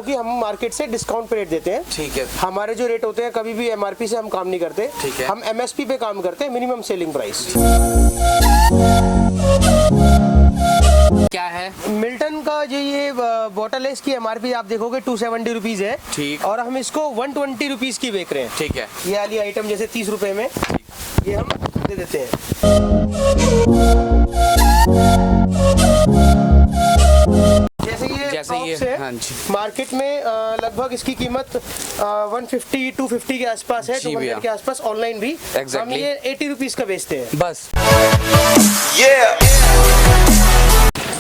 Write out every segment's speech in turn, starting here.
क्योंकि हम मार्केट से डिस्काउंट पे रेट देते हैं। ठीक है। हमारे जो रेट होते हैं कभी भी एमआरपी से हम काम नहीं करते। ठीक है। हम एमएसपी पे काम करते हैं, मिनिमम सेलिंग प्राइस। क्या है मिल्टन का जो ये बॉटल है, इसकी एमआरपी आप देखोगे 270 रुपीज है। ठीक। और हम इसको 120 रुपीज की बेच रहे हैं। ठीक है। ये वाली आइटम जैसे 30 रुपए में ये हम दे देते हैं। जैसे ये हाँ जी। मार्केट में लगभग इसकी कीमत 150-250 के आसपास है, 200 के आसपास। ऑनलाइन भी हम ये 80 रुपीज का बेचते हैं बस।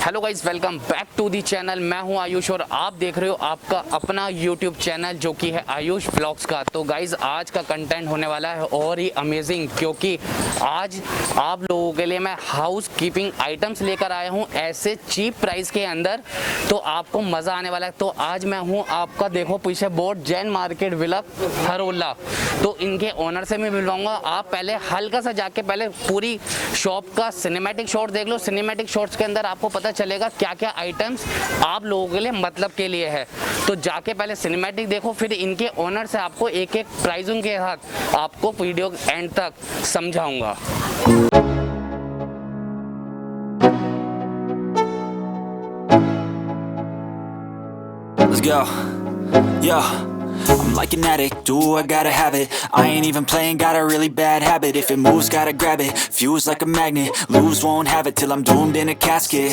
Hello guys, welcome back to the channel. मैं हूं आयुष और आप देख रहे हो आपका अपना यूट्यूब चैनल जो कि है आयुष व्लॉग्स का। तो गाइज आज का कंटेंट होने वाला है और ही अमेजिंग, क्योंकि आज आप लोगों के लिए मैं हाउस कीपिंग आइटम्स लेकर आया हूं ऐसे चीप प्राइस के अंदर, तो आपको मज़ा आने वाला है। तो आज मैं हूं आपका, देखो पीछे बोर्ड, जैन मार्केट विला हरोला। तो इनके ओनर से मैं मिलवाऊंगा। आप पहले हल्का सा जाके पहले पूरी शॉप का सिनेमैटिक शॉट देख लो। सिनेमैटिक शॉट्स के अंदर आपको पता चलेगा क्या क्या आइटम्स आप लोगों के लिए मतलब के लिए है। तो जाके पहले सिनेमैटिक देखो, फिर इनके ओनर से आपको एक एक प्राइसिंग के साथ आपको वीडियो एंड तक समझाऊंगा। Let's go. Yo. I'm like an addict, do I gotta have it. I ain't even playing, got a really bad habit. If it moves, gotta grab it. Fuse like a magnet, lose, won't have it till I'm doomed in a casket.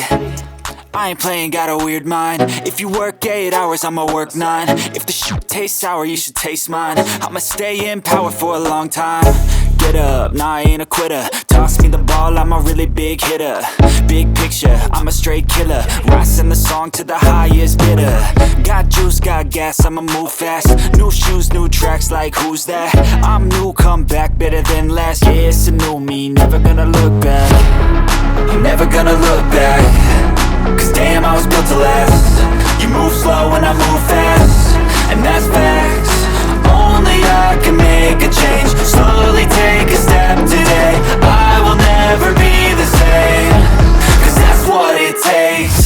I ain't playing, got a weird mind. If you work 8 hours, I'ma work 9. If the shit tastes sour, you should taste mine. I'ma stay in power for a long time. Get up, nah, I ain't a quitter. Toss me the ball, I'm a really big hitter. Big picture, I'm a straight killer. Rising the song to the highest bidder. Got juice, got gas, I'ma move fast. New shoes, new tracks, like who's that? I'm new, come back, better than last. Yeah, it's a new me, never gonna look back. I'm never gonna look back. Cause damn, I was built to last. You move slow and I move fast, and that's facts. Only I can make a change. Slowly take a step today. I will never be the same. Cause that's what it takes.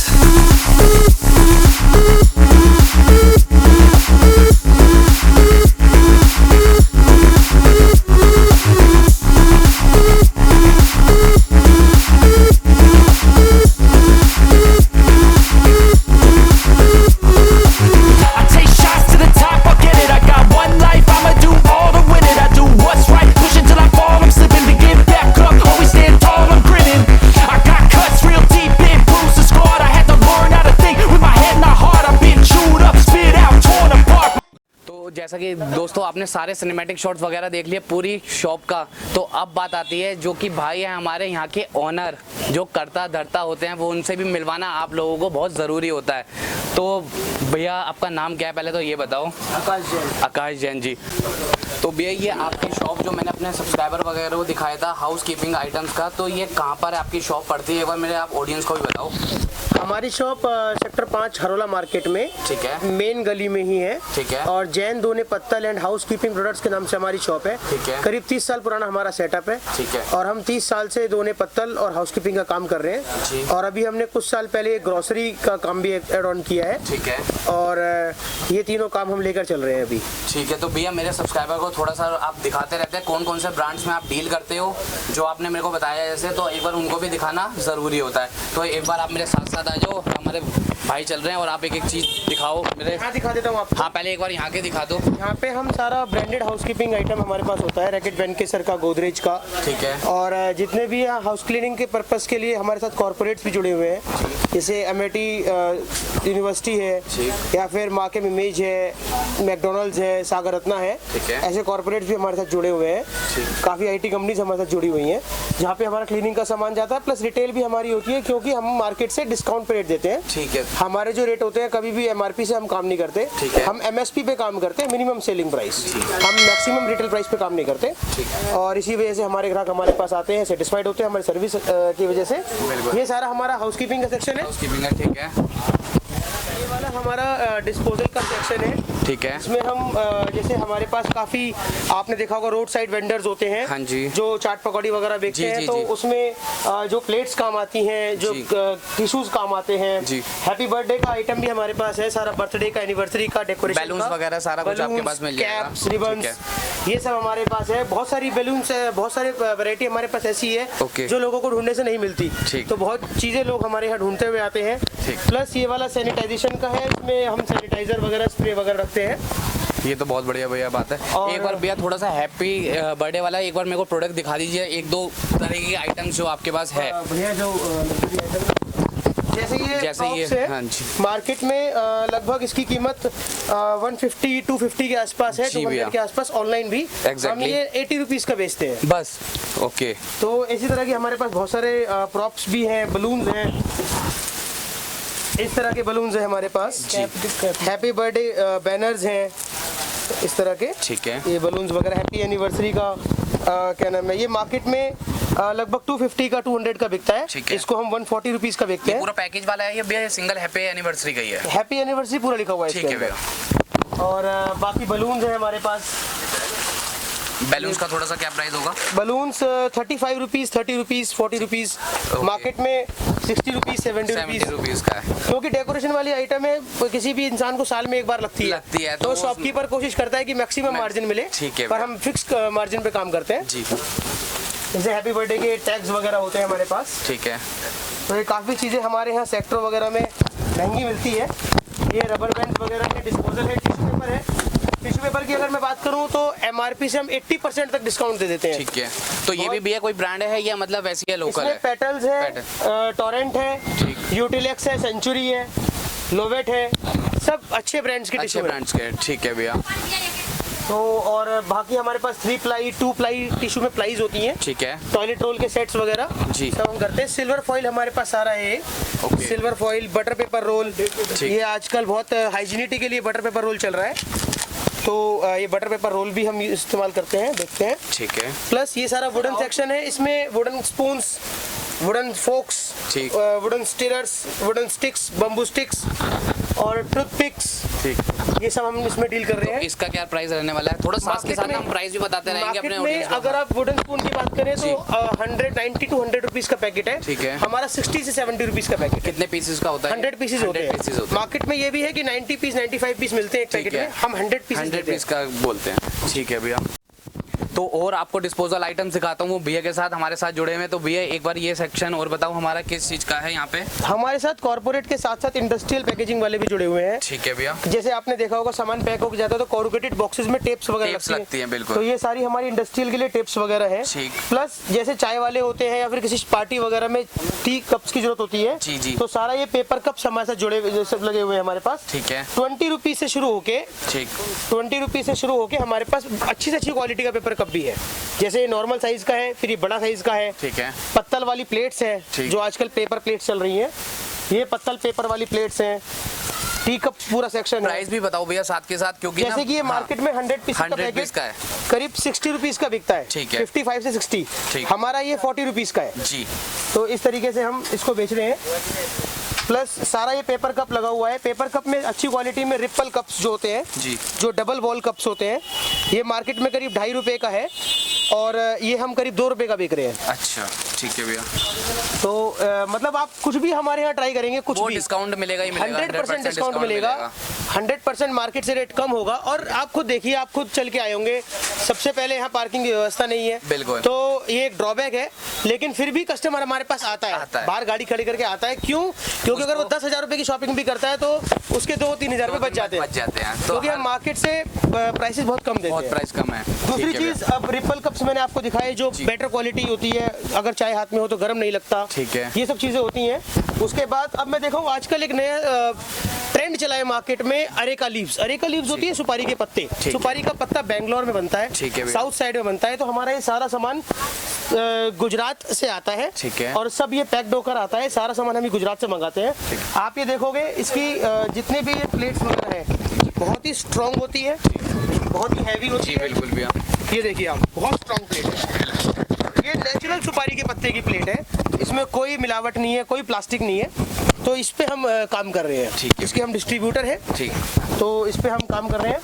जैसा कि दोस्तों आपने सारे cinematic shots वगैरह देख लिए पूरी shop का। तो अब बात आती है जो कि भाई है हमारे यहाँ के ओनर, जो करता धरता होते हैं, वो उनसे भी मिलवाना आप लोगों को बहुत ज़रूरी होता है। तो भैया आपका नाम क्या है पहले तो ये बताओ। आकाश जैन। आकाश जैन जी। तो भैया ये आपकी शॉप जो मैंने अपने सब्सक्राइबर वगैरह को दिखाया था हाउस कीपिंग आइटम्स का, तो ये कहाँ पर आपकी शॉप पड़ती है, एक बार मेरे आप ऑडियंस को भी बताओ। हमारी शॉप सेक्टर 5 हरोला मार्केट में, ठीक है, मेन गली में ही है। ठीक है। और जैन दोने पत्तल एंड हाउस कीपिंग प्रोडक्ट्स के नाम से हमारी शॉप है। ठीक है। करीब 30 साल पुराना हमारा सेटअप है। ठीक है। और हम 30 साल से दोने पत्तल और हाउस कीपिंग का काम कर रहे हैं। और अभी हमने कुछ साल पहले ग्रोसरी का काम भी एड ऑन किया है। ठीक है। और ये तीनों काम हम लेकर चल रहे हैं अभी। ठीक है। तो भैया मेरे सब्सक्राइबर को थोड़ा सा आप दिखाते रहते हैं कौन कौन से ब्रांड्स में आप डील करते हो, जो आपने मेरे को बताया जैसे, तो एक बार उनको भी दिखाना ज़रूरी होता है। तो एक बार आप मेरे साथ साथ आ जाओ, हमारे भाई चल रहे हैं और आप एक एक चीज़ दिखाओ मेरे। हाँ दिखा देता हूँ आपको। हाँ पहले एक बार यहाँ के दिखा दो। यहाँ पे हम सारा ब्रांडेड हाउस कीपिंग आइटम हमारे पास होता है, रैकेट वेंकेसर का, गोदरेज का। ठीक है। और जितने भी हाउस क्लीनिंग के पर्पस के लिए हमारे साथ कॉर्पोरेट्स भी जुड़े हुए हैं, जैसे एमआईटी यूनिवर्सिटी है, या फिर मार्केम इमेज है, मैकडोनल्ड्स है, सागर रत्ना है, ऐसे कॉर्पोरेट्स भी हमारे साथ जुड़े हुए हैं। काफ़ी आईटी कंपनीज हमारे साथ जुड़ी हुई हैं, जहाँ पे हमारा क्लीनिंग का सामान जाता है, प्लस रिटेल भी हमारी होती है, क्योंकि हम मार्केट से डिस्काउंट पे रेट देते हैं। ठीक है। हमारे जो रेट होते हैं कभी भी एमआरपी से हम काम नहीं करते। हम एमएसपी पे काम करते हैं, मिनिमम सेलिंग प्राइस। हम मैक्सिमम रिटेल प्राइस पे काम नहीं करते। और इसी वजह से हमारे ग्राहक हमारे पास आते हैं, सेटिस्फाइड होते हैं हमारी सर्विस की वजह से। ये सारा हमारा हाउस कीपिंग का सेक्शन है। हाउस कीपिंग है, ठीक है। ये वाला हमारा डिस्पोजल का सेक्शन है। ठीक है। इसमें हम जैसे हमारे पास काफी आपने देखा होगा रोड साइड वेंडर्स होते हैं, हाँ जी, जो चाट पकौड़ी वगैरह बेचते हैं, तो उसमें जो प्लेट्स काम आती हैं, जो टिश्यूज काम आते हैं। हैप्पी बर्थडे का आइटम भी हमारे पास है, सारा बर्थडे का एनिवर्सरी का डेकोरेशन, बैलून्स वगैरह सारा कुछ आपके पास मिल जाएगा, कैप्स, रिबन्स, ये सब हमारे पास है। बहुत सारी बैलून्स है, बहुत सारी वैरायटी हमारे पास ऐसी है जो लोगों को ढूंढने से नहीं मिलती, तो बहुत चीजें लोग हमारे यहाँ ढूंढते हुए आते हैं। प्लस ये वाला सैनिटाइजेशन का है, इसमें हम सैनिटाइजर वगैरह स्प्रे वगैरह रखते हैं। ये तो बहुत बढ़िया भैया बात है। एक बार भैया थोड़ा सा हैप्पी बर्थडे वाला एक बार मेरे को प्रोडक्ट दिखा दीजिए, एक दो तरह के आइटम्स जो आपके पास है भैया। जो जैसे ये है, हाँ जी, मार्केट में लगभग इसकी कीमत 150-250 के आसपास है, 200 के आसपास। ऑनलाइन भी हम ये 80 रुपीज का बेचते हैं बस। ओके, तो इसी तरह की हमारे पास बहुत सारे प्रॉप्स भी हैं, बलून्स हैं, इस तरह के बलून्स हैं हमारे पास। हैप्पी बर्थडे बैनर्स हैं इस तरह के। ठीक है, ये बलून्स वगैरह हैप्पी एनिवर्सरी का क्या नाम है, ये मार्केट में लगभग 250 का 200 का बिकता है। इसको हम 140 रुपीज का बेचते हैं। पूरा पैकेज वाला है ये भैया, सिंगल हैप्पी एनिवर्सरी का ही है? हैप्पी एनिवर्सरी पूरा लिखा हुआ है। ठीक है भैया। और बाकी बलून्स हैं हमारे पास। बैलून्स का थोड़ा सा क्या प्राइस होगा? Balloons 35 rupees, 30 rupees, 40 rupees, market में 60 रुपीज, 70 रुपीज का है। क्योंकि डेकोरेशन वाली आइटम है, किसी भी इंसान को साल में एक बार लगती है, तो शॉपकीपर कोशिश करता है कि मैक्सिमम मार्जिन मिले, पर हम फिक्स मार्जिन पे काम करते हैं जी। जैसे हैप्पी बर्थडे के टैग्स वगैरह होते हैं हमारे पास। ठीक है, तो ये काफ़ी चीज़ें हमारे यहाँ सेक्टर वगैरह में महंगी मिलती है। ये रबर बैंड वगैरह है, डिस्पोजल है, टिश्यू पेपर है। टिश्यू पेपर की अगर मैं बात करूँ तो MRP से हम 80% तक डिस्काउंट दे देते हैं। ठीक है, तो ये भी भैया कोई ब्रांड है या मतलब वैसी है लोकल है? पेटल्स है, टोरेंट है, यूटिलेक्स है, सेंचुरी है, लोवेट है, सब अच्छे ब्रांड्स के टिश्यू ब्रांड्स के। ठीक है भैया। तो और बाकी हमारे पास 3 प्लाई 2 प्लाई टिश्यू में प्लाईज होती हैं। ठीक है, टॉयलेट रोल के सेट्स वगैरह सब हम करते हैं। सिल्वर फॉइल हमारे पास सारा है। Silver foil, butter paper roll, ये आजकल बहुत हाइजीनिटी के लिए बटर पेपर रोल चल रहा है, तो ये बटर पेपर रोल भी हम इस्तेमाल करते हैं, देखते हैं। ठीक है, प्लस ये सारा वुडन सेक्शन है, इसमें wooden spoons, wooden forks, wooden stirrers, wooden sticks, bamboo sticks और टूथपिक्स, ये सब हम इसमें डील कर रहे हैं। तो इसका क्या प्राइस रहने वाला है? थोड़ा साथ के साथ हम प्राइस भी बताते रहेंगे अपने ऑडियंस को। अगर आप वुडन स्पून की बात करें तो 190 to 100 रुपीज का पैकेट है। ठीक है, हमारा 60 से 70 रुपीज का पैकेट। कितने पीसेस का होता है? 100 पीसेस होते हैं। मार्केट में ये भी है कि 90 पीस 95 पीस मिलते हैं एक पैकेट में, हम 100 पीस का बोलते हैं। ठीक है भैया। तो और आपको डिस्पोजल आइटम सिखाता हूँ, भैया के साथ हमारे साथ जुड़े हुए हैं। तो भैया एक बार ये सेक्शन और बताओ हमारा किस चीज का है यहाँ पे? हमारे साथ कॉर्पोरेट के साथ साथ इंडस्ट्रियल पैकेजिंग वाले भी जुड़े हुए हैं। ठीक है भैया। जैसे आपने देखा होगा सामान पैक होकर जाता है तो कॉर्रुगेटेड बॉक्सेस में टेप्स वगैरह लगती हैं। बिल्कुल, तो ये सारी हमारी इंडस्ट्रियल के लिए टेप्स वगैरह है। प्लस जैसे चाय वाले होते हैं या फिर किसी पार्टी वगैरह में टी कप्स की जरूरत होती है, तो सारा ये पेपर कप्स हमारे साथ जुड़े सब लगे हुए हैं हमारे पास। ठीक है, 20 रुपीज से शुरू होके 20 रुपीज से शुरू होके हमारे पास अच्छी से अच्छी क्वालिटी का पेपर कप भी है। जैसे नॉर्मल साइज का है, फिर ये बड़ा साइज का है। ठीक है, पत्तल वाली प्लेट्स है, जो आजकल पेपर प्लेट्स चल रही हैं, ये पत्तल पेपर वाली प्लेट्स हैं। टी कप पूरा सेक्शन। प्राइस भी बताओ भैया साथ के साथ, क्योंकि जैसे कि ये मार्केट में 100 पीस का पैकेट का है, करीब 60 रुपीज का बिकता है। ठीक है, 55 से 60। हमारा ये 40 रुपीज का है जी। तो इस तरीके से हम इसको बेच रहे हैं। प्लस सारा ये पेपर कप लगा हुआ है। पेपर कप में अच्छी क्वालिटी में रिपल कप्स जो होते हैं जी, जो डबल वॉल कप्स होते हैं, ये मार्केट में करीब 2.5 रुपए का है और ये हम करीब 2 रुपए का बेच रहे हैं। अच्छा, ठीक है भैया। तो मतलब आप कुछ भी हमारे यहाँ ट्राई करेंगे, कुछ भी डिस्काउंट मिलेगा ही मिलेगा, 100% डिस्काउंट मिलेगा, 100% मार्केट से रेट कम होगा। और आप खुद देखिए, आप खुद चल के आए होंगे, सबसे पहले यहाँ पार्किंग की व्यवस्था नहीं है, बिल्कुल, तो ये एक ड्रॉबैक है। लेकिन फिर भी कस्टमर हमारे पास आता है, बाहर गाड़ी खड़ी करके आता है। क्यों? क्योंकि अगर वो 10,000 रुपए की शॉपिंग भी करता है तो उसके 2-3 हजार रुपए बच जाते हैं, क्योंकि हम मार्केट से प्राइसेस बहुत कम देते हैं, बहुत प्राइस कम है। दूसरी चीज, अब रिपल कप्स मैंने आपको दिखाए जो बेटर क्वालिटी होती है, अगर चाय हाथ में हो तो गर्म नहीं लगता। ठीक है, ये सब चीजें होती हैं। उसके बाद अब मैं देखा हूँ आजकल एक नया ट्रेंड चला है मार्केट में, अरेका लीव्स। अरेका लीव्स होती है सुपारी के पत्ते। सुपारी का पत्ता बेंगलोर में बनता है, साउथ साइड में बनता है। तो हमारा ये सारा सामान गुजरात से आता है। ठीक है, और सब ये पैक्ड होकर आता है, सारा सामान हम गुजरात से मंगाते हैं। आप ये देखोगे इसकी जितने भी ये प्लेट्स वगैरह है बहुत ही स्ट्रॉन्ग होती है, बहुत ही हैवी होती है। बिल्कुल भैया, ये देखिए आप, बहुत स्ट्रॉन्ग प्लेट है। ये नेचुरल सुपारी के पत्ते की प्लेट है, इसमें कोई मिलावट नहीं है, कोई प्लास्टिक नहीं है, तो इस पे हम काम कर रहे हैं। ठीक है। इसके हम डिस्ट्रीब्यूटर हैं, ठीक, तो इस पे हम काम कर रहे हैं।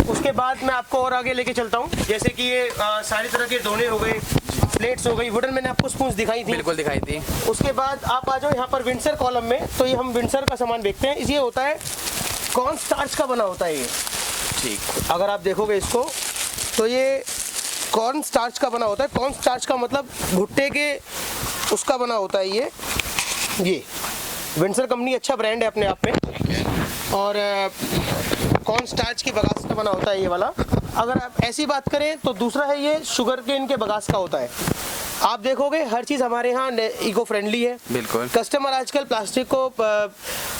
उसके बाद मैं आपको और आगे लेके चलता हूँ, जैसे कि ये सारी तरह के दोने हो गए, प्लेट्स हो गई, वुडन मैंने आपको स्पून्स दिखाई थी, बिल्कुल दिखाई थी। उसके बाद आप आ जाओ यहाँ पर विंडसर कॉलम में, तो ये हम विंडसर का सामान बेचते हैं। ये होता है कॉर्न स्टार्च का बना होता है ये, ठीक, अगर आप देखोगे इसको तो ये कॉर्न स्टार्च का बना होता है। कॉर्न स्टार्च का मतलब भुट्टे के उसका बना होता है ये विंडसर कंपनी अच्छा ब्रांड है अपने आप में, और कॉर्न स्टार्च की बगास का बना होता है ये वाला। अगर आप ऐसी बात करें तो दूसरा है ये शुगर केन के बगास का होता है। आप देखोगे हर चीज़ हमारे यहाँ इको फ्रेंडली है। बिल्कुल। कस्टमर आजकल प्लास्टिक को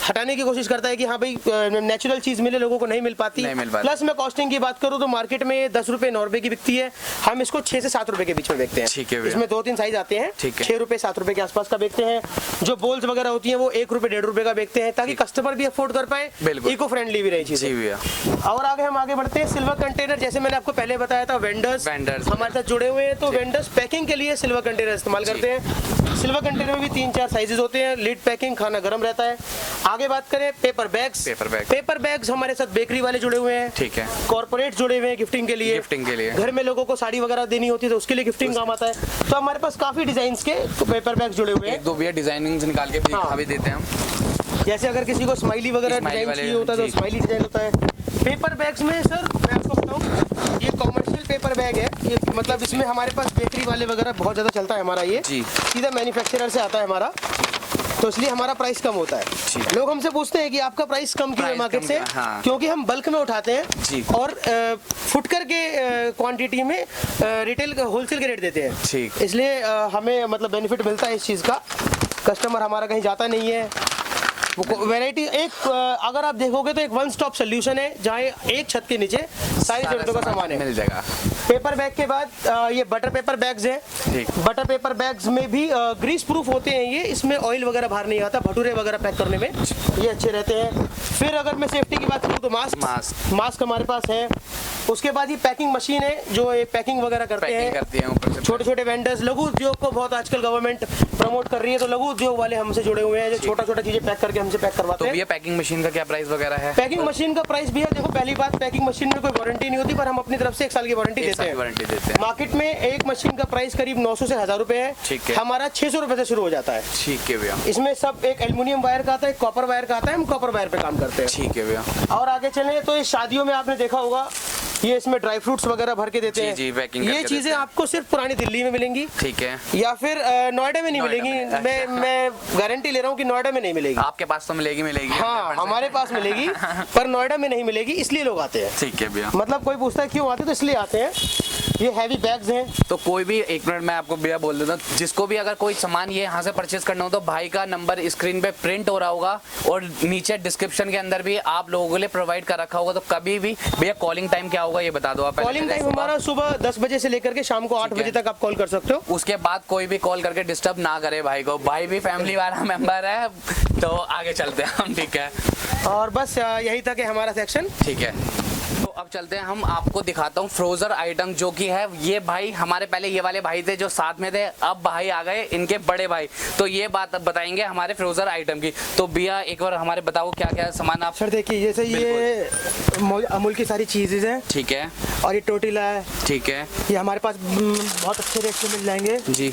हटाने की कोशिश करता है कि हाँ भाई नेचुरल चीज़ मिले, लोगों को नहीं मिल पाती। प्लस मैं कॉस्टिंग की बात करूँ तो मार्केट में 10 रुपये 9 रुपये की बिकती है, हम इसको 6 से 7 रुपये के बीच में बेचते हैं। ठीक है। इसमें 2-3 साइज आते हैं, 6 रुपये 7 रुपये के आसपास का बेचते हैं। जो बोल्स वगैरह होती हैं वो 1 रुपये 1.5 रुपये का बेचते हैं, ताकि कस्टमर भी अफोर्ड कर पाए, इको फ्रेंडली भी रही चीज़ें। और आगे हम आगे बढ़ते हैं। सिल्वर कंटेनर, जैसे मैंने आपको पहले बताया था, वेंडर्स हमारे साथ जुड़े हुए हैं, तो वेंडर्स पैकिंग के लिए सिल्वर कंटेनर इस्तेमाल करते हैं। सिल्वर कंटेनर में भी 3-4 साइजेस होते हैं, लिड पैकिंग, खाना गर्म रहता है। आगे बात करें पेपर बैग्स, पेपर बैग्स हमारे साथ बेकरी वाले जुड़े हुए हैं, ठीक है। कॉर्पोरेट जुड़े हुए हैं गिफ्टिंग के लिए, घर में लोगों को साड़ी वगैरह देनी होती है तो उसके लिए गिफ्टिंग काम आता है। तो हमारे पास काफी डिजाइन के पेपर बैग्स जुड़े हुए हैं। एक दो भैया डिजाइनिंग निकाल के भी दिखा भी देते हैं हम। जैसे अगर किसी को स्माइली वगैरह डिजाइन चाहिए होता है तो स्माइली डिजाइन होता है। पेपर बैग्स में सर मैं आपको बताऊं, ये कॉमर्शियल पेपर बैग है, ये मतलब इसमें हमारे पास बेकरी वाले वगैरह बहुत ज़्यादा चलता है हमारा, ये सीधा मैन्युफैक्चरर से आता है हमारा, तो इसलिए हमारा प्राइस कम होता है। लोग हमसे पूछते हैं कि आपका प्राइस कम क्यों है मार्केट से? हाँ। क्योंकि हम बल्क में उठाते हैं और फुटकर के क्वांटिटी में रिटेल होलसेल के रेट देते हैं, इसलिए हमें मतलब बेनिफिट मिलता है इस चीज़ का। कस्टमर हमारा कहीं जाता नहीं है। वैरायटी एक अगर आप देखोगे तो एक वन स्टॉप सोल्यूशन है, जहाँ एक छत के नीचे सारी जरूरतों का सामान है, मिल जाएगा। पेपर बैग के बाद ये बटर पेपर बैग्स हैं। बटर पेपर बैग्स में भी ग्रीस प्रूफ होते हैं ये, इसमें ऑयल वगैरह बाहर नहीं आता, भटूरे वगैरह पैक करने में ये अच्छे रहते हैं। फिर अगर मैं सेफ्टी की बात करूँ तो मास्क हमारे पास है। उसके बाद ये पैकिंग मशीन है जो ये पैकिंग वगैरह करते हैं। छोटे छोटे वेंडर्स, लघु उद्योग को बहुत आजकल गवर्नमेंट प्रमोट कर रही है, तो लघु उद्योग वाले हमसे जुड़े हुए हैं जो छोटा छोटा चीजें पैक करके हमसे पैक करवाते हैं। तो भैया पैकिंग मशीन का क्या प्राइस वगैरह है? पैकिंग मशीन का प्राइस भी है, देखो पहली बात, पैकिंग मशीन में कोई वारंटी नहीं होती, पर हम अपनी तरफ से 1 साल की वारंटी देते हैं। मार्केट में एक मशीन का प्राइस करीब 900 से 1000 रुपए है, हमारा 600 रुपए से शुरू हो जाता है। ठीक है भैया। इसमें सब एक एल्युमिनियम वायर का आता है, कॉपर वायर का आता है, हम कॉपर वायर पे काम करते हैं। ठीक है भैया। और आगे चले तो ये शादियों में आपने देखा होगा, ये इसमें ड्राई फ्रूट्स वगैरह भर के देते हैं। जी, पैकिंग ये चीजें आपको सिर्फ पुरानी दिल्ली में मिलेंगी, ठीक है, या फिर नोएडा में नहीं मिलेंगी। मैं गारंटी ले रहा हूँ कि नोएडा में नहीं मिलेगी। आपके पास तो मिलेगी। हाँ, हमारे पास मिलेगी, पर नोएडा में नहीं मिलेगी, इसलिए लोग आते हैं। ठीक है भैया। मतलब कोई पूछता है क्यों आते, तो इसलिए आते हैं। ये हैवी बैग्स हैं। तो कोई भी, एक मिनट मैं आपको भैया बोल देता हूँ, जिसको भी अगर कोई सामान ये यहाँ से परचेज करना हो तो भाई का नंबर स्क्रीन पे प्रिंट हो रहा होगा और नीचे डिस्क्रिप्शन के अंदर भी आप लोगों के लिए प्रोवाइड कर रखा होगा। तो कभी भी भैया कॉलिंग टाइम क्या होगा ये बता दो आप। कॉलिंग टाइम हमारा सुबह 10 बजे से लेकर के शाम को 8 बजे तक आप कॉल कर सकते हो। उसके बाद कोई भी कॉल करके डिस्टर्ब ना करे भाई को, भाई भी फैमिली वाला मेंबर है। तो आगे चलते हैं हम, ठीक है। और बस यही तक है हमारा सेक्शन, ठीक है। तो अब चलते हैं, हम आपको दिखाता हूँ फ्रोजर आइटम जो कि है। ये भाई हमारे पहले ये वाले भाई थे जो साथ में थे, अब भाई आ गए इनके बड़े भाई, तो ये बात अब बताएंगे हमारे फ्रोजर आइटम की। तो भैया एक बार हमारे बताओ क्या क्या सामान आप। सर देखिए, जैसे ये अमूल की सारी चीजें हैं, ठीक है, और ये टोटिला है, ठीक है, ये हमारे पास बहुत अच्छे रेट में मिल जाएंगे जी।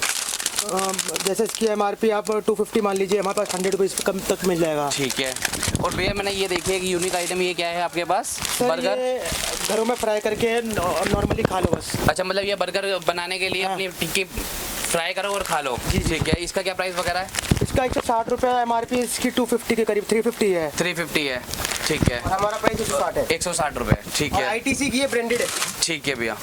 जैसे इसकी एमआरपी आप 250 मान लीजिए, हमारे पास 100 रुपीज़ कम तक मिल जाएगा, ठीक है। और भैया मैंने ये देखिए कि यूनिक आइटम ये क्या है आपके पास? बर्गर घरों में फ्राई करके नॉर्मली खा लो बस। अच्छा, मतलब ये बर्गर बनाने के लिए अपनी टिक्की फ्राई करो और खा लो जी, ठीक है। इसका क्या प्राइस वगैरह है? इसका 160 रुपये एमआरपी, इसकी 250 के करीब 350 है। 350 है, ठीक है। हमारा प्राइस 160 है। 160 रुपये, ठीक है। आईटीसी की ये ब्रांडेड है, ठीक है भैया।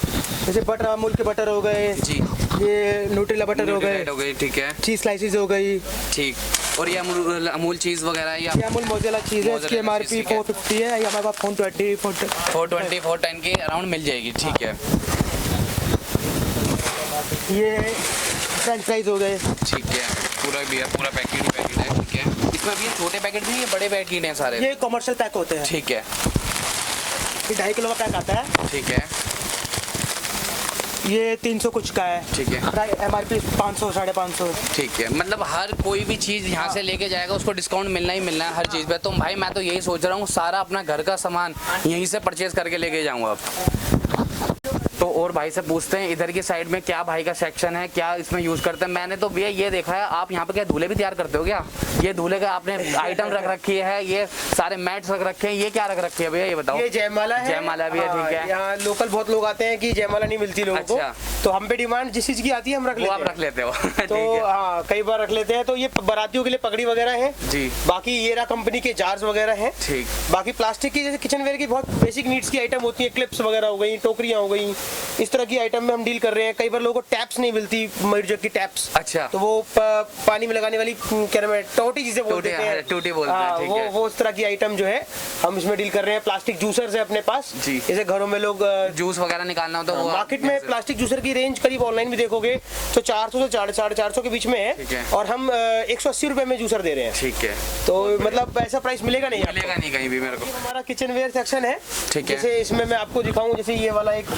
जैसे बटर, अमूल के बटर हो गए जी, ये न्यूट्रेला बटर हो गई, ठीक है। चीज स्लाइसेस हो गई, ठीक। और ये अमूल चीज वगैरह, ये अमूल मोज़रेला चीज है, इसकी एमआरपी 450 है, ये हमारे पास 410 के अराउंड मिल जाएगी, ठीक है। ये फ्रेंच फ्राइज हो गए, ठीक है। पूरा पैकेट है, ठीक है। इसमें भी छोटे पैकेट भी, ये बड़े पैकेट हैं सारे? ये कमर्शियल पैक होते हैं, ठीक है। ये 2.5 किलो का पैक आता है, ठीक है। ये 300 कुछ का है। ठीक है। MRP 500 550। ठीक है, मतलब हर कोई भी चीज़ यहाँ से लेके जाएगा उसको डिस्काउंट मिलना ही मिलना है हर चीज़ पे। तो भाई मैं तो यही सोच रहा हूँ सारा अपना घर का सामान यहीं से परचेज करके लेके जाऊँगा अब। तो और भाई से पूछते हैं इधर की साइड में क्या भाई का सेक्शन है, क्या इसमें यूज़ करते हैं। मैंने तो भैया ये देखा है, आप यहाँ पे क्या दूल्हे भी तैयार करते हो क्या? ये दूल्हे का आपने आइटम रख रखी है, ये सारे मैट्स रख रखे हैं, ये क्या रख रखे हैं भैया ये बताओ? ये जयमाला है। जयमाला भी है। ठीक है। यहाँ लोकल बहुत लोग आते हैं कि जयमाला नहीं मिलती लोगों को, तो हम पे डिमांड जिस चीज की आती है हम रख लेते हैं। आप रख लेते हो? तो हाँ कई बार रख लेते हैं। तो ये बारातियों के लिए पगड़ी वगैरह है जी। बाकी ये रहा कंपनी के जार्स वगैरह हैं। ठीक। बाकी प्लास्टिक की जैसे किचन वेयर की बहुत बेसिक नीड्स की आइटम होती है, क्लिप्स वगैरह हो गई, टोकरियां हो गई, इस तरह की आइटम में हम डील कर रहे हैं। कई बार लोगों को टैप्स नहीं मिलती, मर्जर की टैप्स। अच्छा। तो वो पानी में लगाने वाली क्या नाम है, टोटी जिसे बोलते हैं, टूटी बोलते हैं। वो उस तरह की आइटम जो है हम इसमें डील कर रहे हैं। प्लास्टिक जूसर्स है अपने पास, जैसे घरों में लोग जूस वगैरह निकालना हो तो मार्केट में प्लास्टिक जूसर की रेंज करीब ऑनलाइन भी देखोगे तो 400 से 450 के बीच में है, और हम 180 रुपए में जूसर दे रहे हैं। ठीक है। तो मतलब ऐसा प्राइस मिलेगा नहीं कहीं भी मेरे को। हमारा किचन वेयर सेक्शन है। ठीक है। जैसे इसमें मैं आपको दिखाऊं, जैसे ये वाला एक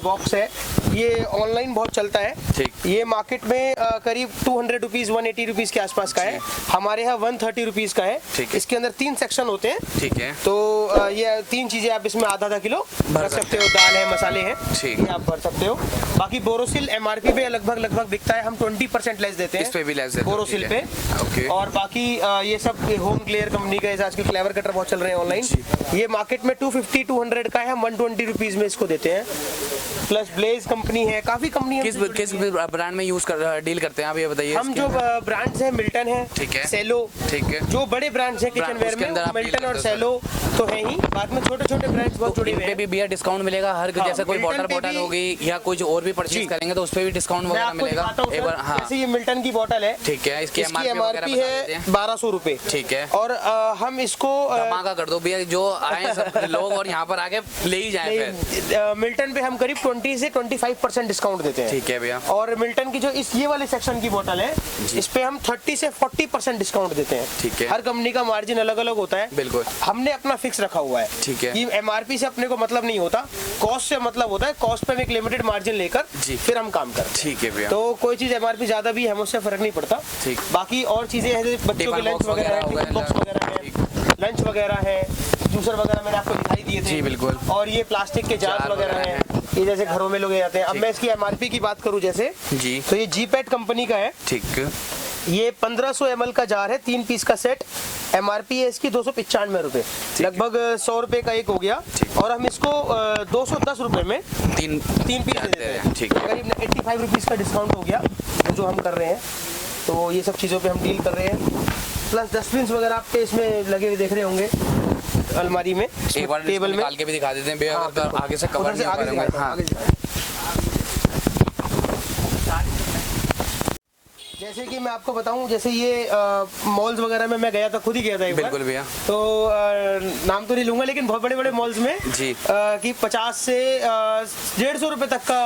बॉक्स है, ये ऑनलाइन बहुत चलता है। ठीक। ये मार्केट में करीब 200 रुपीज 180 रुपीज के आसपास का है, हमारे यहाँ 130 रुपीज का है। ठीक। इसके अंदर 3 सेक्शन होते हैं। ठीक है। तो ये 3 चीजें आप इसमें आधा किलो भर सकते हो, दाल है, मसाले हैं, ये आप भर सकते हो। बाकी बोरोसिल MRP पे लगभग बिकता है, हम 20% लेस देते हैं इस पे भी लेस देते हैं बोरोसिल पे। ओके। और बाकी ये सब होम क्लियर कंपनी का आजकल क्लेवर कटर बहुत चल रहे हैं ऑनलाइन, ये मार्केट में 250-200 का है, हम 120 रुपीज में इसको देते हैं। प्लस ब्लेज कंपनी है, काफी कंपनी किस ब्रांड में यूज कर डील करते हैं आप ये बताइए? हम जो ब्रांड्स हैं, मिल्टन है, ठीक है, सेलो, ठीक है, जो बड़े ब्रांड्स हैं किचन वेयर में, मिल्टन और सेलो तो है ही। बाद में छोटे ब्रांड्स बहुत जुड़े हुए हैं। भी भैया डिस्काउंट मिलेगा हर जैसे कोई वाटर बॉटल होगी या कुछ और भी परचेज करेंगे तो उस पे भी डिस्काउंट वगैरह मिलेगा? एक बार हाँ, जैसे ये मिल्टन की बोतल है, ठीक है, इसकी MRP है 1200 रुपए। ठीक है। और हम इसको धमाका कर दो भैया, जो आए सब लोग और यहाँ पर आके ले ही जाए फिर। मिल्टन पे हम करीब 20 से 25% डिस्काउंट देते हैं। ठीक है भैया। और मिल्टन की जो ये वाले सेक्शन की बोतल है, इस पे हम 30 से 40% डिस्काउंट देते हैं। ठीक है। हर कंपनी का मार्जिन अलग अलग होता है, बिल्कुल, हमने अपना फिक्स रखा हुआ है। ठीक है। ये MRP से अपने को मतलब नहीं होता, कॉस्ट से मतलब होता है। कॉस्ट पे हम एक लिमिटेड मार्जिन लेकर फिर हम काम करते हैं। ठीक है भैया। तो कोई चीज MRP ज्यादा भी है उससे फर्क नहीं पड़ता। ठीक। बाकी और चीजें हैं जैसे बच्चों के लंच वगैरह है, बॉक्स वगैरह है, लंच वगैरह है, जूसर वगैरह मैंने आपको दिखाई दिए थे। जी बिल्कुल। और ये प्लास्टिक के जार वगैरह हैं, ये जैसे घरों में लोग आते हैं। अब मैं इसकी MRP की बात करूं जैसे जी, तो ये G-Pet कंपनी का है। ठीक। ये 1500 ml का जार है, 3 पीस का सेट। MRP है इसकी 295 रुपए, लगभग 100 रुपए का एक हो गया। और हम इसको 210 रुपए में तीन पीस दे देते हैं। ठीक है। करीब 85 रुपीज का डिस्काउंट हो गया जो हम कर रहे हैं। तो ये सब चीज़ों पे हम डील कर रहे हैं। प्लस डस्टबिन वगैरह आपके इसमें लगे हुए देख रहे होंगे अलमारी में, एक बार टेबल में निकाल के भी दिखा देते हैं भैया, अगर आगे से कवर नहीं हो पाएगा। हाँ। जैसे कि मैं आपको बताऊं, जैसे ये मॉल्स वगैरह में मैं गया था, खुद ही गया था एक बार। बिल्कुल भैया। तो नाम तो नहीं लूंगा, लेकिन बहुत बड़े माल्स में जी कि 50 से 150 रुपए तक का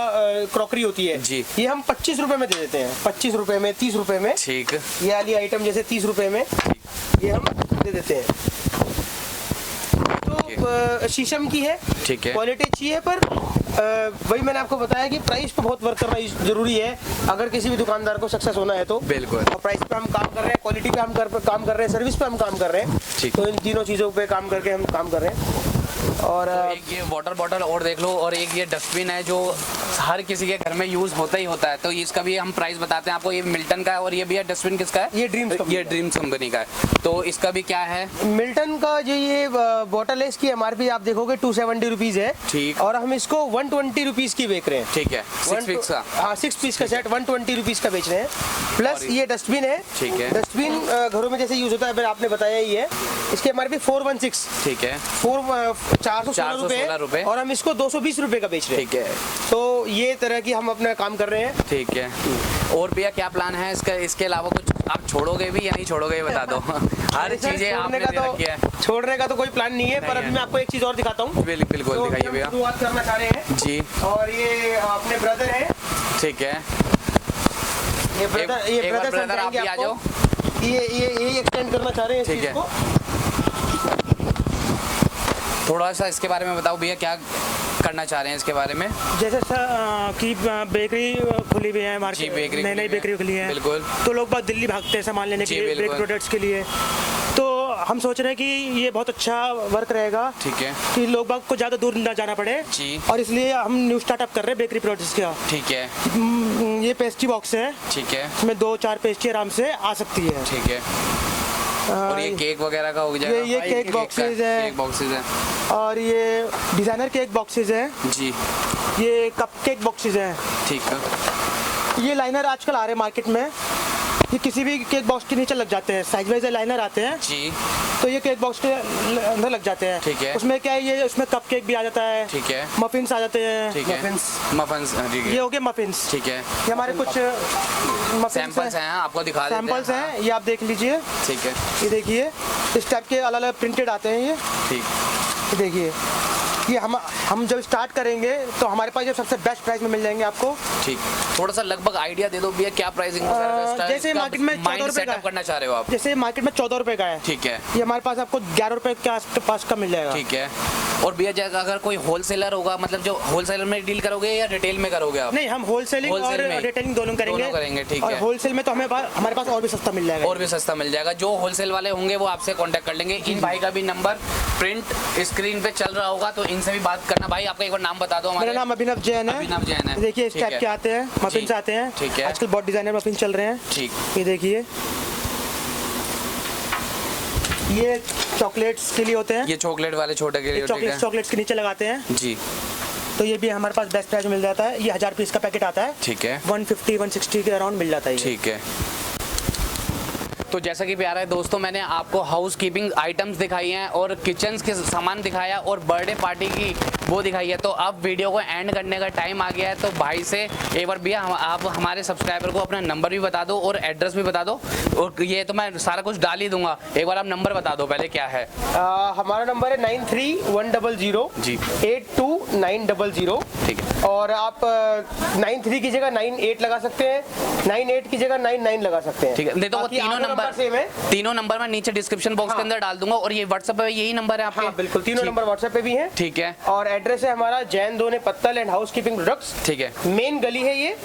क्रॉकरी होती है जी, ये हम 25 रुपए में दे देते हैं, 25 रुपए में, 30 रुपए में। ठीक। ये वाली आइटम जैसे 30 रुपए में ये हम दे देते हैं। तो शीशम की है, ठीक है, क्वालिटी अच्छी है, पर वही मैंने आपको बताया कि प्राइस पे बहुत वर्क करना जरूरी है अगर किसी भी दुकानदार को सक्सेस होना है तो। बिल्कुल। और प्राइस पे हम काम कर रहे हैं, क्वालिटी पे हम काम कर रहे हैं, सर्विस पे हम काम कर रहे हैं। तो इन तीनों चीज़ों पे काम करके हम काम कर रहे हैं। और तो एक ये वाटर बॉटल और देख लो, और एक ये डस्टबिन है जो हर किसी के घर में यूज होता ही होता है। तो इसका भी हम प्राइस बताते हैं आपको। ये मिल्टन का है, और ये भी डस्टबिन किसका है? ये ड्रीम्स कंपनी का है। तो इसका भी क्या है? मिल्टन का जो ये बॉटल है, इसकी MRP आप देखोगे 270 रुपीज है। ठीक। और हम इसको 120 रुपीज की बेच रहे हैं। ठीक है। 6 पीस का, हाँ 6 पीस का सेट 120 रुपीज का बेच रहे हैं। प्लस ये डस्टबिन है। ठीक है। डस्टबिन घरों में जैसे यूज होता है, आपने बताया ही है। इसकी MRP 416। ठीक है। 416 रुपए, और हम इसको 220 रुपए का बेच रहे हैं। ठीक है। तो ये तरह की हम अपना काम कर रहे हैं। ठीक है। और भैया क्या प्लान है इसके अलावा कुछ आप छोड़ोगे भी या नहीं छोड़ोगे, ये बता दो। हर चीजें आपने दे रखी है। छोड़ने का तो कोई प्लान नहीं है, पर अभी मैं आपको एक चीज और दिखाता हूँ। बिल्कुल दिखाइए भैया। शुरुआत करना चाह रहे हैं जी। और ये अपने ब्रदर है। ठीक है। ये ब्रदर आप भी आ जाओ। ये एक्सटेंड करना चाह रहे हैं। ठीक है। थोड़ा सा इसके बारे में बताओ भैया, क्या करना चाह रहे हैं इसके बारे में? जैसे कि बेकरी खुली हुई है मार्केट, नई बेकरी खुली है, बिल्कुल। तो लोग बहुत दिल्ली भागते हैं सामान लेने के लिए, बेकरी प्रोडक्ट्स के लिए। तो हम सोच रहे हैं कि ये बहुत अच्छा वर्क रहेगा, ठीक है, कि लोग बाग को ज़्यादा दूर ना जाना पड़े जी। और इसलिए हम न्यू स्टार्टअप कर रहे हैं बेकरी प्रोडक्ट्स का। ठीक है, ये पेस्ट्री बॉक्स है, ठीक है, इसमें 2-4 पेस्ट्री आराम से आ सकती है। ठीक है। और ये केक वगैरह का हो जाएगा? ये केक बॉक्सेस है, केक बॉक्सेस है, और ये डिज़ाइनर केक बॉक्सेस हैं जी। ये कप केक बॉक्सेस हैं, ठीक है। ये लाइनर आजकल आ रहे हैं मार्केट में, ये किसी भी केक बॉक्स के नीचे लग जाते हैं, साइज वाइज लाइनर आते हैं जी। तो ये केक बॉक्स के अंदर लग जाते हैं। ठीक है। उसमें क्या है, ये उसमें कप केक भी आ जाता है, ठीक है, मफिन्स आ जाते हैं, ठीक है, मफिन्स, ठीक है, ये हो गए मफिन्स। ठीक है। ये हमारे कुछ सैंपल्स हैं, आपको दिखा देते हैं। सैंपल्स हैं, ये आप देख लीजिए। ठीक है, ये देखिए, इस टाइप के अलग अलग प्रिंटेड आते हैं ये। ठीक, ये देखिए, ये हम जब स्टार्ट करेंगे तो हमारे पास ये सबसे बेस्ट प्राइस में मिल जाएंगे आपको। ठीक। थोड़ा सा लगभग आइडिया दे दो भैया, क्या प्राइसिंग? जैसे मार्केट में 14 रुपए का करना चाह रहे हो आप? जैसे मार्केट में 14 रुपए का है, ठीक है, ये हमारे पास आपको 11 रुपए के आसपास का मिल जाएगा। ठीक है। और भैया अगर कोई होलसेलर होगा, मतलब जो होलसेलर में डील करोगे या रिटेल में करोगे आप? नहीं, हम होलसेलिंग और रिटेलिंग दोनों करेंगे। ठीक है। और होलसेल में तो हमारे पास और भी सस्ता मिल जाएगा। और भी सस्ता मिल जाएगा। जो होलसेल वाले होंगे वो आपसे कांटेक्ट कर लेंगे। इन भाई का भी नंबर प्रिंट स्क्रीन पे चल रहा होगा, तो इनसे भी बात करना। भाई आपका एक बार नाम बता दो। मेरा नाम अभिनव जैन है। अभिनव जैन है। देखिए, इस टाइप के आते हैं, मफिन्स आते हैं। ठीक है। आजकल बहुत डिजाइनर मफिन चल रहे हैं। ठीक। ये देखिए, ये चॉकलेट्स के लिए होते हैं। ये चॉकलेट वाले छोटे के लिए चॉकलेट्स के नीचे लगाते हैं जी। तो ये भी हमारे पास बेस्ट प्राइस में मिल जाता है। ये 1000 पीस का पैकेट आता है। ठीक है। 150-160 के अराउंड मिल जाता है। ठीक है। तो जैसा कि प्यारे दोस्तों, मैंने आपको हाउस कीपिंग आइटम्स दिखाई हैं और किचन के सामान दिखाया और बर्थडे पार्टी की वो दिखाई है। तो अब वीडियो को एंड करने का टाइम आ गया है। तो भाई से एक बार भैया आप हमारे सब्सक्राइबर को अपना नंबर भी बता दो और एड्रेस भी बता दो। और ये तो मैं सारा कुछ डाल ही दूंगा, एक बार आप नंबर बता दो पहले, क्या है? हमारा नंबर है 93-100 जी 82900। ठीक है। और आप 93 की जगह 98 लगा सकते हैं, 98 की जगह 99 लगा सकते हैं। ठीक है। नहीं तो वो तीनों नंबर मैं नीचे डिस्क्रिप्शन बॉक्स के अंदर डाल दूंगा। और ये व्हाट्सएप पे यही नंबर है आपके? हाँ, बिल्कुल, तीनों नंबर व्हाट्सएप पे भी हैं। ठीक है। और एड्रेस है हमारा जैन दोने पत्तल एंड हाउस कीपिंग प्रोडक्ट्स। ठीक है। मेन गली है ये,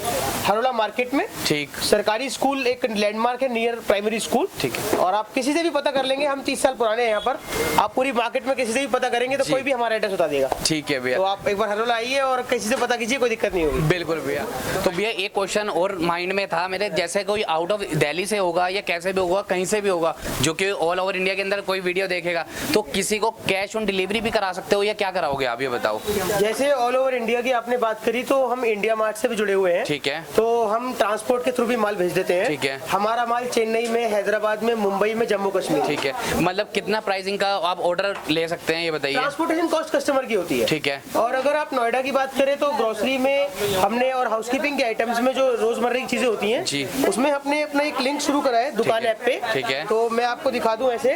हरोला मार्केट में। ठीक। सरकारी स्कूल एक लैंडमार्क है नियर प्राइमरी स्कूल। ठीक है। और आप किसी से भी पता कर लेंगे, हम 30 साल पुराने हैं यहाँ पर। आप पूरी मार्केट में किसी से भी पता करेंगे तो कोई भी हमारा एड्रेस बता देगा। ठीक है भैया। तो आप एक बार हरोला आइए और किसी से पता कीजिए, कोई दिक्कत नहीं होगी। बिल्कुल भैया। तो भैया एक क्वेश्चन और माइंड में था मेरे, जैसे कोई आउट ऑफ दिल्ली से होगा या कैसे भी होगा, कहीं से भी होगा, जो कि ऑल ओवर इंडिया के अंदर कोई वीडियो देखेगा, तो किसी को कैश ऑन डिलीवरी भी करा सकते हो या क्या कराओगे आप, ये बताओ? जैसे ऑल ओवर इंडिया की आपने बात करी, तो हम इंडिया मार्ट से भी जुड़े हुए हैं। ठीक है। तो हम ट्रांसपोर्ट के थ्रू भी माल भेज देते हैं। ठीक है। हमारा माल चेन्नई में, हैदराबाद में, मुंबई में, जम्मू कश्मीर। ठीक है। मतलब कितना प्राइसिंग का आप ऑर्डर ले सकते हैं, ये बताइए? ट्रांसपोर्टेशन कॉस्ट कस्टमर की होती है। ठीक है। और अगर आप नोएडा की बात करें तो ग्रोसरी में हमने और हाउसकीपिंग के आइटम्स में जो रोजमर्रा की चीजें होती हैं जी, उसमें हमने अपना एक लिंक शुरू करा है दुकान ऐप पे। ठीक है। तो मैं आपको दिखा दूं ऐसे,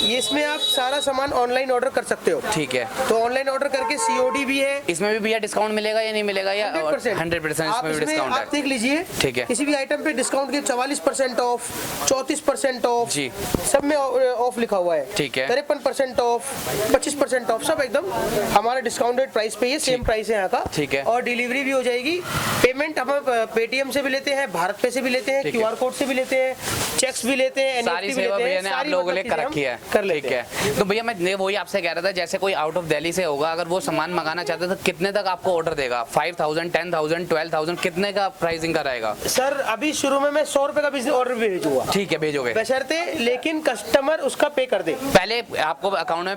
ये इसमें आप सारा सामान ऑनलाइन ऑर्डर कर सकते हो। ठीक है। तो ऑनलाइन ऑर्डर करके COD भी है। इसमें भी भैया डिस्काउंट मिलेगा या नहीं मिलेगा? या 100% इसमें भी डिस्काउंट है? आप देख लीजिए। ठीक है। किसी भी आइटम पे डिस्काउंट के 44% ऑफ, 34% ऑफ जी, सब में ऑफ लिखा हुआ है। ठीक है। 53% ऑफ, 25% ऑफ, सब एकदम हमारा डिस्काउंटेड प्राइस पे, ये सेम प्राइस है यहाँ का। ठीक है। और डिलीवरी भी हो जाएगी। पेमेंट हम पेटीएम से भी लेते हैं, भारत पे से भी लेते हैं, QR कोड से भी लेते हैं, चेक्स भी लेते हैं, सारी सेवा भैया ने आप लोगों के लिए कर रखी है। कर लेते हैं। ठीक है। तो भैया मैं वही आपसे कह रहा था, जैसे कोई आउट ऑफ दिल्ली से होगा, अगर वो सामान मंगाना चाहते तो कितने तक आपको ऑर्डर देगा? 5000, 10,000, 12,000, कितने का प्राइसिंग का रहेगा? सर अभी शुरू में मैं 100 रुपए का बिजनेस ऑर्डर भेजूंगा। ठीक है, भेजोगे? बशर्ते लेकिन कस्टमर उसका पे कर दे। पहले आपको अकाउंट में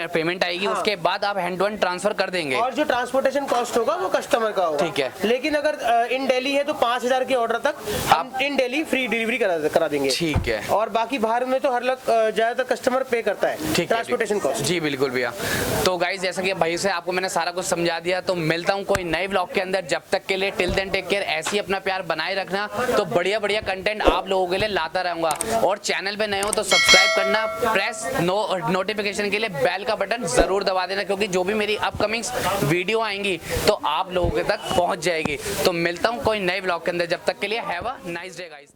पेमेंट आएगी। हाँ। उसके बाद आप हैंड टू हैंड ट्रांसफर कर देंगे। और जो ट्रांसपोर्टेशन कॉस्ट होगा वो कस्टमर का होगा। ठीक है। लेकिन अगर इन दिल्ली है तो 5000 के ऑर्डर तक हम इन दिल्ली फ्री डिलीवरी करा देंगे। ठीक है। और बाकी बाहर में तो हर लोग ज्यादातर कस्टमर पे करता है ट्रांसपोर्टेशन कॉस्ट। जी बिल्कुल भैया। तो गाइस, जैसा कि भाई से आपको मैंने सारा कुछ समझा दिया, तो मिलता हूँ कोई नए ब्लॉग के अंदर। जब तक के लिए टिल देन टेक केयर। ऐसे ही अपना प्यार बनाए रखना। तो बढ़िया बढ़िया कंटेंट आप लोगों के लिए लाता रहूंगा। और चैनल पे नए हो तो सब्सक्राइब करना, प्रेस नोटिफिकेशन के लिए बेल का बटन जरूर दबा देना, क्योंकि जो भी मेरी अपकमिंग वीडियो आएंगी तो आप लोगों के तक पहुंच जाएगी। तो मिलता हूँ कोई नए ब्लॉग के अंदर। जब तक के लिए have a nice day guys.